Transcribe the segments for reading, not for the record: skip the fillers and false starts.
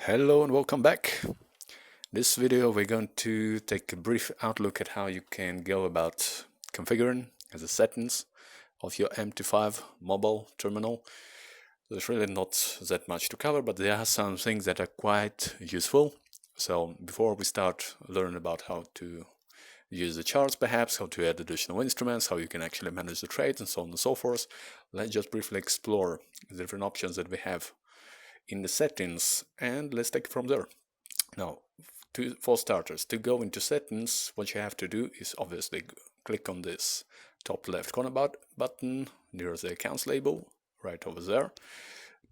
Hello and welcome back. This video we're going to take a brief outlook at how you can go about configuring the settings of your MT5 mobile terminal. There's really not that much to cover, but there are some things that are quite useful. So before we start learning about how to use the charts, perhaps how to add additional instruments, how you can actually manage the trades and so on and so forth, let's just briefly explore the different options that we have in the settings, and let's take it from there. Now, for starters, to go into settings, what you have to do is obviously click on this top left corner button near the accounts label, right over there.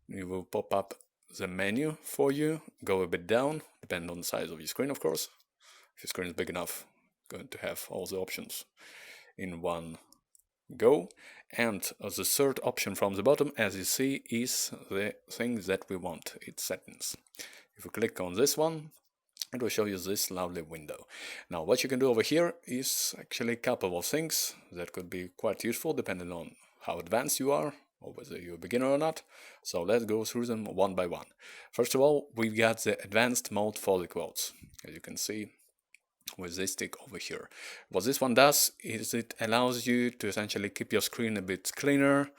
It will pop up the menu for you. Go a bit down, depending on the size of your screen, of course. If your screen is big enough, going to have all the options in one go. And the third option from the bottom, as you see, is the things that we want. It's settings. If you click on this one, it will show you this lovely window. Now, what you can do over here is actually a couple of things that could be quite useful depending on how advanced you are or whether you're a beginner or not. So let's go through them one by one. First of all, we've got the advanced mode for the quotes, as you can see with this tick over here. What this one does is it allows you to essentially keep your screen a bit cleaner,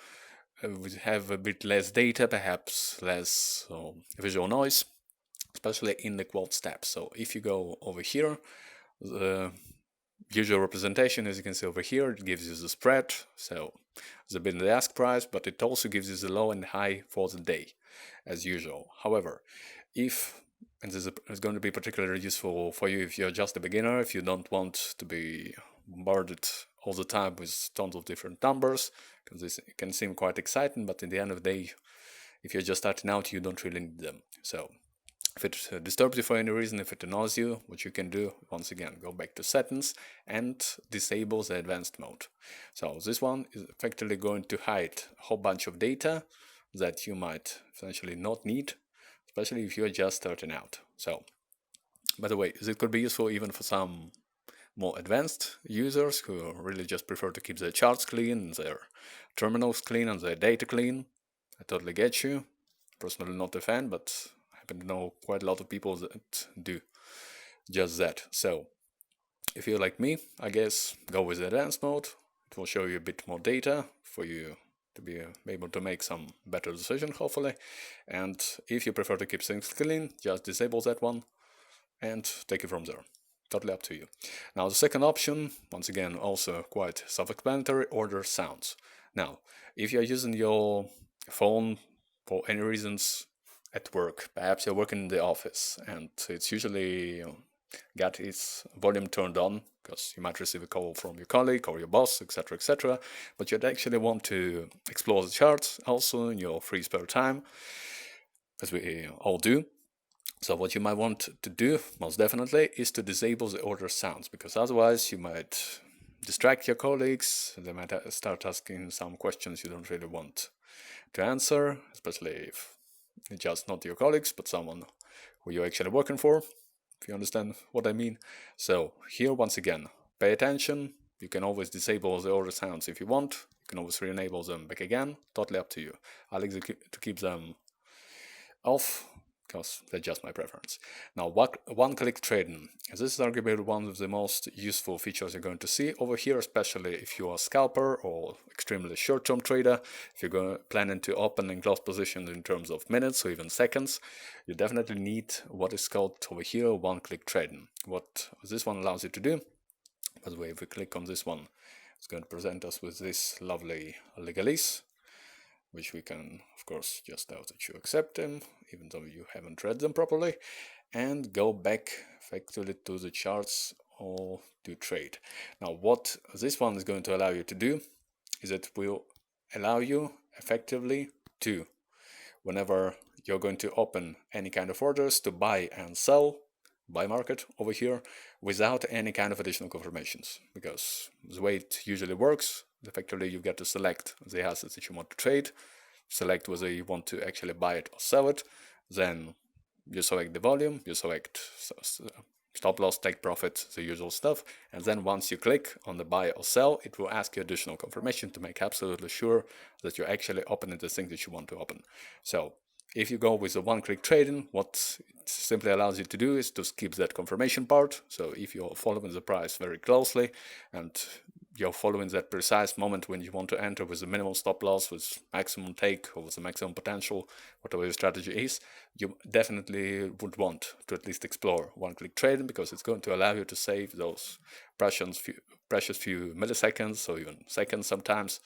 have a bit less data, perhaps less visual noise, especially in the quotes tab. So if you go over here, the usual representation, as you can see over here, it gives you the spread, so the bid and the ask price, but it also gives you the low and high for the day, as usual. However, and this is going to be particularly useful for you if you're just a beginner, if you don't want to be bombarded all the time with tons of different numbers, because this can seem quite exciting, but in the end of the day, if you're just starting out, you don't really need them. So if it disturbs you for any reason, if it annoys you, what you can do, once again, go back to settings and disable the advanced mode. So this one is effectively going to hide a whole bunch of data that you might essentially not need, especially if you're just starting out. So, by the way, it could be useful even for some more advanced users who really just prefer to keep their charts clean, their terminals clean, and their data clean. I totally get you. Personally not a fan, but I happen to know quite a lot of people that do just that. So, if you're like me, I guess go with the advanced mode. It will show you a bit more data for you to be able to make some better decision, hopefully. And if you prefer to keep things clean, just disable that one and take it from there. Totally up to you. Now, the second option, once again, also quite self-explanatory, order sounds. Now, if you're using your phone for any reasons at work, perhaps you're working in the office and it's usually got its volume turned on because you might receive a call from your colleague or your boss, etc., but you'd actually want to explore the charts also in your free spare time, as we all do. So what you might want to do, most definitely, is to disable the order sounds, because otherwise you might distract your colleagues. They might start asking some questions you don't really want to answer, especially if it's just not your colleagues, but someone who you're actually working for, if you understand what I mean. So here, once again, pay attention. You can always disable the order sounds if you want. You can always re-enable them back again. Totally up to you. I like to keep them off because that's just my preference. Now, one-click trading. This is arguably one of the most useful features you're going to see over here, especially if you are a scalper or extremely short-term trader. If you're planning to open and close positions in terms of minutes or even seconds, you definitely need what is called over here one-click trading. What this one allows you to do, by the way, if we click on this one, it's going to present us with this lovely legalese, which we can, of course, just tell that you accept them, even though you haven't read them properly, and go back effectively to the charts or to trade. Now, what this one is going to allow you to do is it will allow you effectively to, whenever you're going to open any kind of orders, to buy and sell, buy market over here, without any kind of additional confirmations, because the way it usually works, effectively you get to select the assets that you want to trade, select whether you want to actually buy it or sell it, then you select the volume, you select stop loss, take profit, the usual stuff, and then once you click on the buy or sell, it will ask you additional confirmation to make absolutely sure that you're actually opening the thing that you want to open. So If you go with a one-click trading, what it simply allows you to do is to skip that confirmation part. So if you're following the price very closely and you're following that precise moment when you want to enter with a minimal stop loss, with maximum take, or with the maximum potential, whatever your strategy is, you definitely would want to at least explore one-click trading, because it's going to allow you to save those precious few milliseconds, or even seconds sometimes,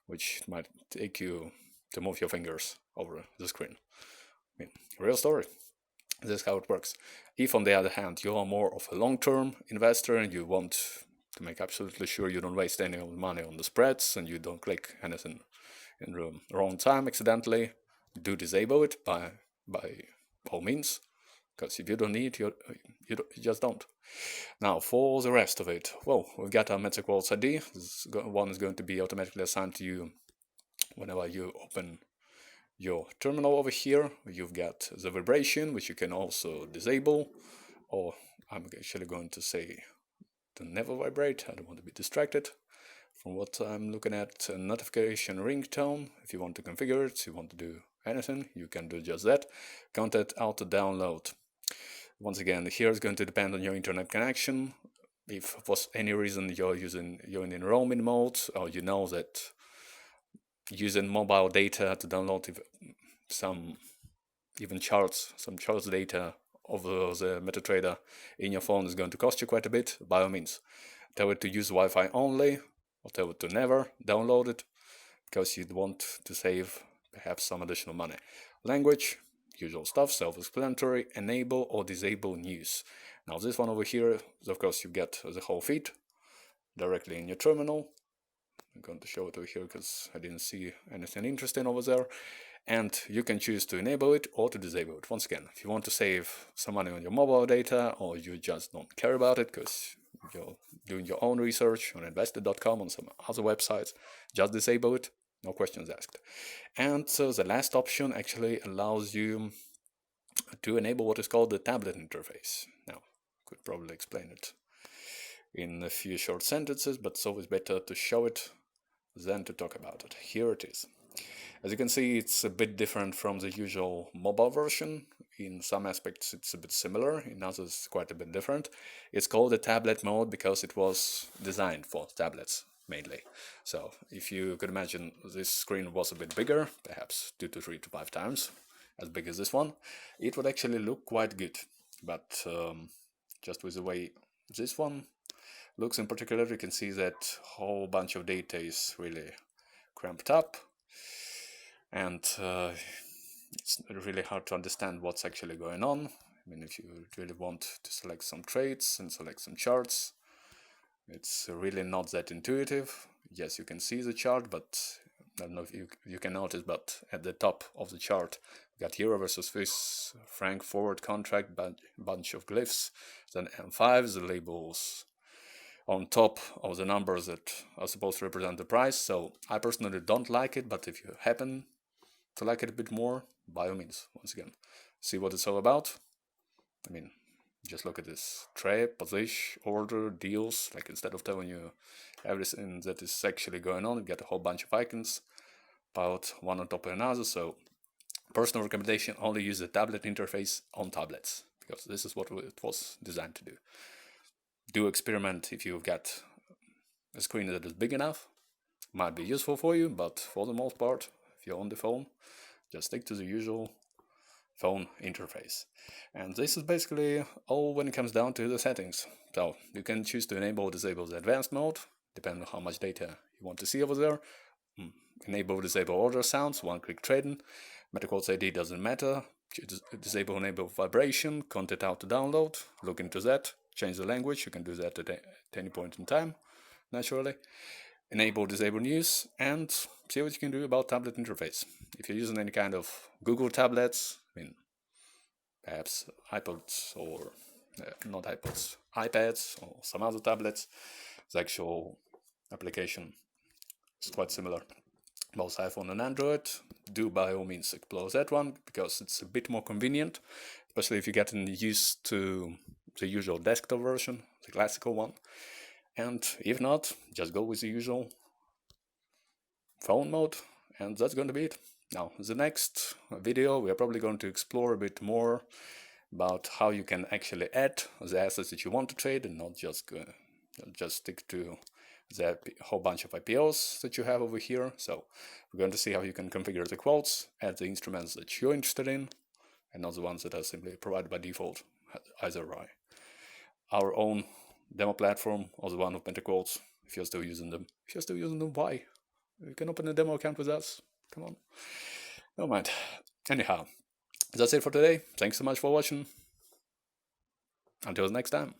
which might take you to move your fingers over the screen. I mean, real story. This is how it works. If, on the other hand, you are more of a long-term investor and you want to make absolutely sure you don't waste any of the money on the spreads and you don't click anything in the wrong time accidentally, do disable it by all means, because if you don't need it, you just don't. Now, for the rest of it, well, we've got our MT5 ID. This one is going to be automatically assigned to you whenever you open your terminal over here. You've got the vibration, which you can also disable, or I'm actually going to say to never vibrate. I don't want to be distracted from what I'm looking at. A notification ringtone, if you want to configure it, you want to do anything, you can do just that. Content auto download. Once again, here is going to depend on your internet connection. If for any reason you're in roaming mode, or you know that using mobile data to download some charts data over the MetaTrader in your phone is going to cost you quite a bit, by all means, tell it to use Wi-Fi only, or tell it to never download it, because you'd want to save perhaps some additional money. Language, usual stuff, self-explanatory, enable or disable news. Now this one over here, of course, you get the whole feed directly in your terminal. I'm going to show it over here because I didn't see anything interesting over there. And you can choose to enable it or to disable it. Once again, if you want to save some money on your mobile data, or you just don't care about it because you're doing your own research on invested.com, on some other websites, just disable it, no questions asked. And so the last option actually allows you to enable what is called the tablet interface. Now, I could probably explain it in a few short sentences, but it's always better to show it than to talk about it. Here it is. As you can see, it's a bit different from the usual mobile version. In some aspects it's a bit similar, in others quite a bit different. It's called the tablet mode because it was designed for tablets mainly. So if you could imagine this screen was a bit bigger, perhaps 2 to 3 to 5 times as big as this one, it would actually look quite good. But just with the way this one looks in particular, you can see that a whole bunch of data is really cramped up. And it's really hard to understand what's actually going on. I mean, if you really want to select some trades and select some charts, it's really not that intuitive. Yes, you can see the chart, but I don't know if you can notice, but at the top of the chart, we got Euro versus Swiss franc forward contract, bunch of glyphs, then M5, the labels on top of the numbers that are supposed to represent the price. So I personally don't like it, but if you happen to like it a bit more, by all means, once again, see what it's all about. I mean, just look at this: trade, position, order, deals. Like, instead of telling you everything that is actually going on, you get a whole bunch of icons piled one on top of another. So personal recommendation, only use the tablet interface on tablets, because this is what it was designed to do. Do experiment if you've got a screen that is big enough. Might be useful for you, but for the most part, if you're on the phone, just stick to the usual phone interface. And this is basically all when it comes down to the settings. So you can choose to enable or disable the advanced mode, depending on how much data you want to see over there. Enable or disable order sounds, one-click trading. MetaQuartz ID doesn't matter. Disable or enable vibration, content out to download. Look into that. Change the language. You can do that at any point in time, naturally. Enable, disable news, and see what you can do about tablet interface. If you're using any kind of Google tablets, I mean, perhaps iPods, or not iPods, iPads, or some other tablets, the actual application is quite similar. Both iPhone and Android, do by all means explore that one, because it's a bit more convenient, especially if you're getting used to the usual desktop version, the classical one. And if not, just go with the usual phone mode And that's going to be it. Now, the next video, we are probably going to explore a bit more about how you can actually add the assets that you want to trade and not just stick to the whole bunch of IPOs that you have over here. So we're going to see how you can configure the quotes, add the instruments that you're interested in, and not the ones that are simply provided by default, either by our own demo platform or the one of MT5 if you're still using them. If you're still using them, why? You can open a demo account with us. Come on. No mind. Anyhow, that's it for today. Thanks so much for watching. Until next time.